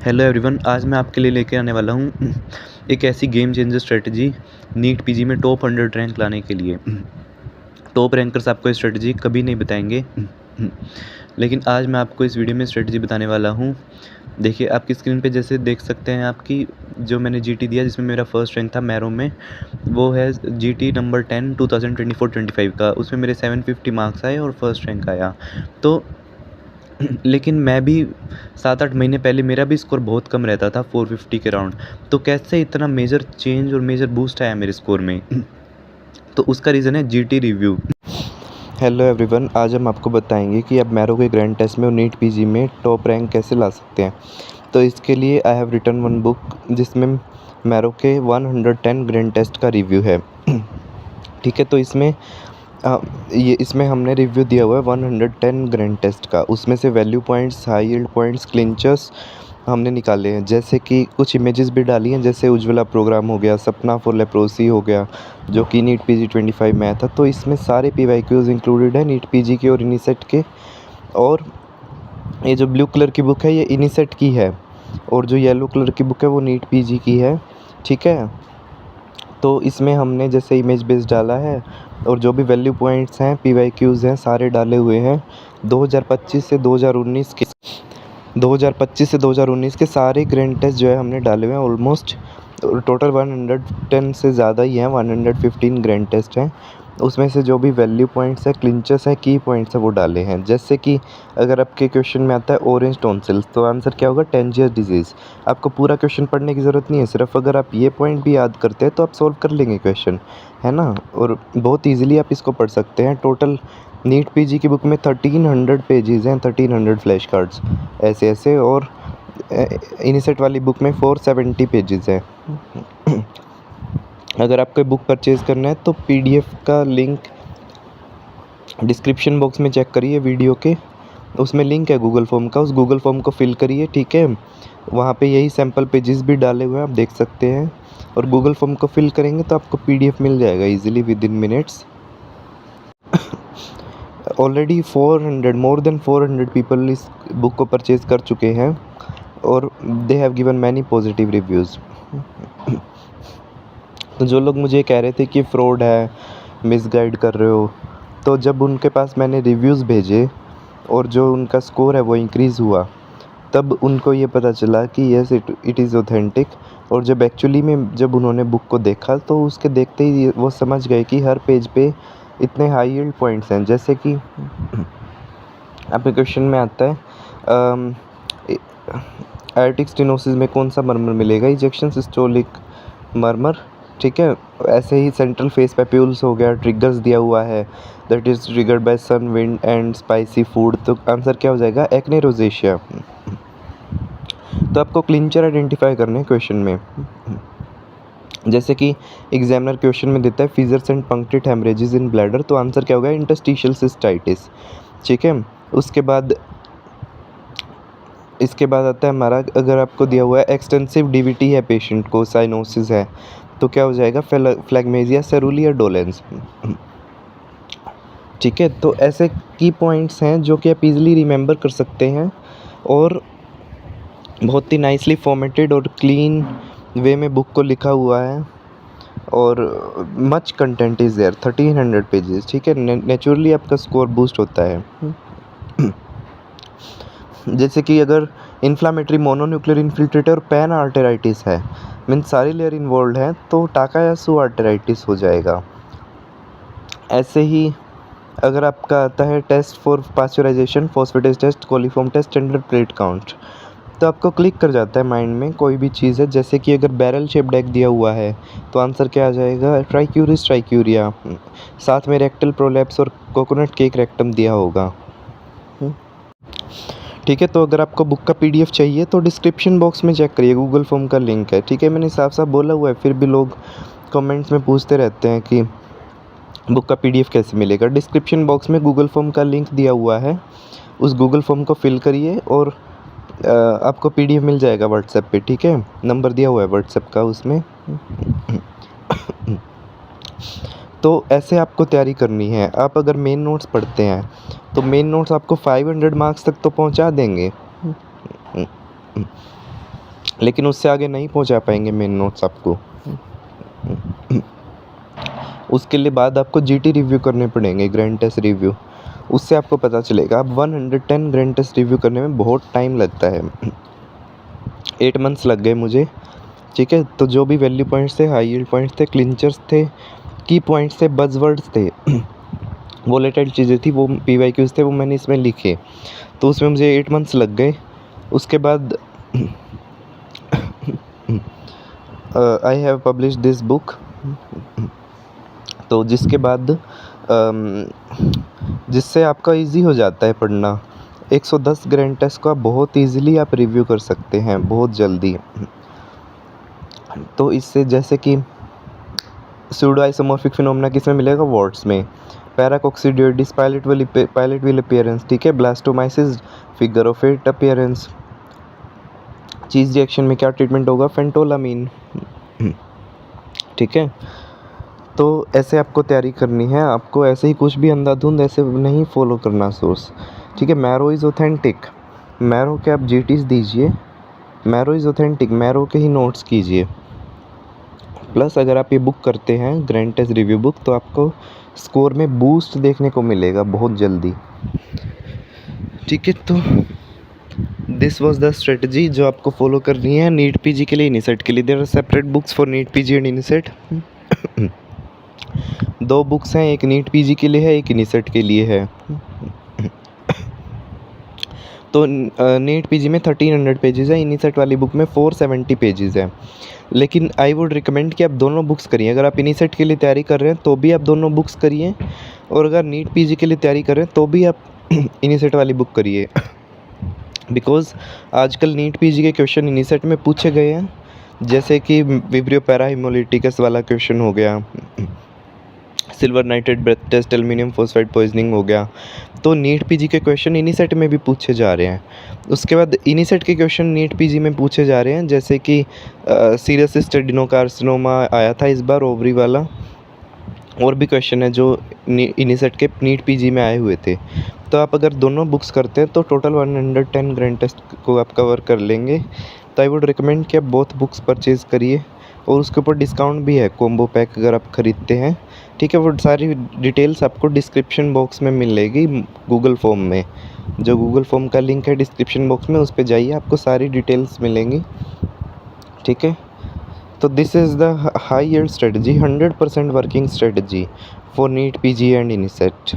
Hello everyone, आज मैं आपके लिए लेके आने वाला हूँ एक ऐसी game changer strategy NEET PG में टॉप 100 रैंक लाने के लिए। टॉप रैंकर्स आपको ये स्ट्रेटजी कभी नहीं बताएंगे, लेकिन आज मैं आपको इस वीडियो में स्ट्रेटजी बताने वाला हूँ। देखिए आपकी स्क्रीन पे जैसे देख सकते हैं, आपकी जो मैंने जीटी दिया जिसमें मेरा फर्स्ट रैंक था मैरो में, वो है जीटी नंबर 10 2024-25 का। उसमें मेरे 750 मार्क्स आए और फर्स्ट रैंक आया। तो लेकिन मैं भी 7-8 महीने पहले मेरा भी स्कोर बहुत कम रहता था, 450 के राउंड। तो कैसे इतना मेजर चेंज और मेजर बूस्ट आया मेरे स्कोर में? तो उसका रीज़न है जीटी रिव्यू। हेलो एवरीवन, आज हम आपको बताएंगे कि आप मैरो के ग्रैंड टेस्ट में और नीट पीजी में टॉप रैंक कैसे ला सकते हैं। तो इसके लिए I have written one book जिसमें मैरो के 110 ग्रैंड टेस्ट का रिव्यू है। ठीक है, तो इसमें हमने रिव्यू दिया हुआ है 110 ग्रैंड टेस्ट का। उसमें से value points, high yield points, clinchers हमने निकाले हैं। जैसे कि कुछ इमेजेस भी डाली हैं, जैसे उज्ज्वला प्रोग्राम हो गया, सपना फॉर लेप्रोसी हो गया, जो कि नीट पीजी 25 में आया था। तो इसमें सारे PYQs इंक्लूडेड है नीट पीजी के और इनिसेट के। और ये जो ब्लू कलर की बुक है ये इनिसेट की है, और जो येलो कलर की बुक है वो नीट पीजी की है। ठीक है, तो इसमें हमने जैसे इमेज बेस डाला है और जो भी वैल्यू पॉइंट्स हैं, PYQs हैं, सारे डाले हुए हैं। 2025 से 2019 के सारे ग्रैंड टेस्ट जो है हमने डाले हुए हैं। ऑलमोस्ट टोटल 110 से ज़्यादा ही हैं, 115 ग्रैंड टेस्ट हैं। उसमें से जो भी वैल्यू पॉइंट्स हैं, क्लिंचर्स हैं, की पॉइंट्स हैं, वो डाले हैं। जैसे कि अगर आपके क्वेश्चन में आता है ऑरेंज टॉन्सिल्स, तो आंसर क्या होगा? टेंजियस डिजीज़। आपको पूरा क्वेश्चन पढ़ने की ज़रूरत नहीं है, सिर्फ अगर आप ये पॉइंट भी याद करते हैं तो आप सॉल्व कर लेंगे क्वेश्चन, है ना। और बहुत ईजिली आप इसको पढ़ सकते हैं। टोटल नीट पीजी की बुक में 1300 पेजेस हैं, 1300 फ्लैश कार्ड्स ऐसे। और इनिसेट वाली बुक में 470 पेजेस हैं। अगर आपको बुक परचेज़ करना है तो PDF का लिंक डिस्क्रिप्शन बॉक्स में चेक करिए वीडियो के, उसमें लिंक है गूगल फॉर्म का। उस गूगल फॉर्म को फिल करिए, ठीक है। वहाँ पे यही सैम्पल पेजेस भी डाले हुए हैं, आप देख सकते हैं। और गूगल फॉर्म को फिल करेंगे तो आपको PDF मिल जाएगा easily with in minutes. Already more than 400 people इस बुक को परचेज़ कर चुके हैं और they have given many positive reviews. तो जो लोग मुझे कह रहे थे कि फ्रॉड है, मिसगाइड कर रहे हो, तो जब उनके पास मैंने रिव्यूज़ भेजे और जो उनका स्कोर है वो इंक्रीज़ हुआ, तब उनको ये पता चला कि यस इट इज़ ऑथेंटिक। और जब एक्चुअली में जब उन्होंने बुक को देखा तो उसके देखते ही वो समझ गए कि हर पेज पे इतने हाई यील्ड पॉइंट्स हैं। जैसे कि आपके क्वेश्चन में आता है एयरटिक स्टेनोसिस में कौन सा मर्मर मिलेगा? Ejection systolic murmur. ठीक है, ऐसे ही सेंट्रल फेस पैप्यूल्स हो गया, ट्रिगर्स दिया हुआ है, that is triggered by sun, wind and spicy food. तो आंसर क्या हो जाएगा? Acne rosacea. तो आपको क्लिंचर आइडेंटिफाई करने हैं क्वेश्चन में। जैसे कि एग्जामिनर क्वेश्चन में देता है fissures and punctate haemorrhages in bladder, तो आंसर क्या होगा? Interstitial cystitis. ठीक है, इसके बाद आता है हमारा, अगर आपको दिया हुआ है एक्सटेंसिव DVT है पेशेंट को, साइनोसिस है, तो क्या हो जाएगा? फ्लैग्मेजिया सेरुली या डोलेंस। ठीक है, तो ऐसे की पॉइंट्स हैं जो कि आप इजीली रिमेंबर कर सकते हैं और बहुत ही नाइसली फॉर्मेटेड और क्लीन वे में बुक को लिखा हुआ है। और much content is there, 1300 pages. ठीक है, नेचुरली आपका स्कोर बूस्ट होता है। जैसे कि अगर इन्फ्लामेटरी मोनोन्यूक्लियर इन्फिल्ट्रेटर और पैन आर्टेराइटिस है, मीन्स सारी लेयर इन्वॉल्व हैं, तो टाकायासु आर्टेराइटिस हो जाएगा। ऐसे ही अगर आपका आता है test for pasteurization, phosphatase test, coliform test, standard plate count, तो आपको क्लिक कर जाता है माइंड में कोई भी चीज़ है। जैसे कि अगर बैरल शेप डेक दिया हुआ है तो आंसर क्या आ जाएगा? ट्राइक्यूरिस ट्राइक्यूरिया। साथ में रेक्टल प्रोलैप्स और कोकोनट केक रेक्टम दिया होगा। ठीक है, तो अगर आपको बुक का PDF चाहिए तो डिस्क्रिप्शन बॉक्स में चेक करिए, गूगल फॉर्म का लिंक है। ठीक है, मैंने साफ साफ बोला हुआ है, फिर भी लोग कमेंट्स में पूछते रहते हैं कि बुक का PDF कैसे मिलेगा। डिस्क्रिप्शन बॉक्स में गूगल फॉर्म का लिंक दिया हुआ है, उस गूगल फॉर्म को फिल करिए और आपको PDF मिल जाएगा व्हाट्सएप पे। ठीक है, नंबर दिया हुआ है व्हाट्सएप का उसमें। तो ऐसे आपको तैयारी करनी है। आप अगर मेन नोट्स पढ़ते हैं तो मेन नोट्स आपको 500 मार्क्स तक तो पहुंचा देंगे। लेकिन उससे आगे नहीं पहुंचा पाएंगे मेन नोट्स आपको। उसके लिए बाद आपको जीटी रिव्यू करने पड़ेंगे, ग्रैंड टेस्ट रिव्यू। उससे आपको पता चलेगा। अब 110 ग्रैंड टेस्ट रिव्यू करने में बहुत टाइम लगता है। 8 मंथ्स लग गए मुझे, ठीक है। तो जो भी वैल्यू पॉइंट्स थे, हाई यील्ड पॉइंट्स थे, क्लिंचर्स थे, की पॉइंट्स थे, बज़वर्ड्स थे, वोलेटाइल चीज़ें थी, वो पीवाईक्यूज़ थे, वो मैंने इसमें लिखे। तो उसमें मुझे 8 मंथ्स लग गए। उसके बाद I have publish this book. तो जिसके बाद जिससे आपका इजी हो जाता है पढ़ना। 110 ग्रैंड टेस्ट को आप बहुत ईजिली आप रिव्यू कर सकते हैं, बहुत जल्दी। तो इससे जैसे कि सूडो आइसोमॉर्फिक फिनोमेना किसमें मिलेगा? वर्ड्स में। पैराकोक्सीडियोइडिस पायलट विल अपीयरेंस, ठीक है। Blastomycosis figure of 8 appearance. Cheese reaction में क्या ट्रीटमेंट होगा? फेंटोलामीन, ठीक है। तो ऐसे आपको तैयारी करनी है। आपको ऐसे ही कुछ भी अंधाधुंध ऐसे नहीं फॉलो करना सोर्स, ठीक है। मैरो इज़ ऑथेंटिक, मैरो के आप जीटीज दीजिए। मैरो इज़ ऑथेंटिक, मैरो के ही नोट्स कीजिए। प्लस अगर आप ये बुक करते हैं ग्रैंड टेस्ट रिव्यू बुक, तो आपको स्कोर में बूस्ट देखने को मिलेगा बहुत जल्दी, ठीक है। तो दिस वाज द स्ट्रेटजी जो आपको फॉलो करनी है नीट पीजी के लिए, इनिसेट के लिए। There are separate books for NEET PG and INICET. 2 books हैं, एक नीट पीजी के लिए है, एक इनिसेट के लिए है। तो नीट पीजी में 1300 पेजेस है, इनिसेट वाली बुक में 470 पेजेस है। लेकिन आई वुड रिकमेंड कि आप दोनों बुक्स करिए। अगर आप इनिसेट के लिए तैयारी कर रहे हैं तो भी आप दोनों बुक्स करिए, और अगर नीट पीजी के लिए तैयारी कर रहे हैं तो भी आप इनिसेट वाली बुक करिए। बिकॉज आजकल नीट पीजी के क्वेश्चन इनिसेट में पूछे गए हैं, जैसे कि विब्रियो पैराहिमोलिटिकस वाला क्वेश्चन हो गया, silver nitrate breath test, aluminium phosphide poisoning हो गया। तो नीट पीजी के क्वेश्चन इनिसेट में भी पूछे जा रहे हैं। उसके बाद इनिसेट के क्वेश्चन नीट पीजी में पूछे जा रहे हैं, जैसे कि सीरस सिस्ट एडेनोकार्सिनोमा आया था इस बार, ओवरी वाला। और भी क्वेश्चन है जो इनिसेट के नीट पीजी में आए हुए थे। तो आप अगर दोनों बुक्स करते हैं तो टोटल 110 ग्रैंड टेस्ट को आप कवर कर लेंगे। तो आई वुड रिकमेंड कि आप बोथ बुक्स परचेज़ करिए, और उसके ऊपर डिस्काउंट भी है कॉम्बो पैक अगर आप ख़रीदते हैं, ठीक है। वो सारी डिटेल्स आपको डिस्क्रिप्शन बॉक्स में मिलेगी गूगल फॉर्म में। जो गूगल फॉर्म का लिंक है डिस्क्रिप्शन बॉक्स में, उस पर जाइए, आपको सारी डिटेल्स मिलेंगी, ठीक है। तो this is the high yield strategy, 100% working strategy for NEET PG and इनिसेट।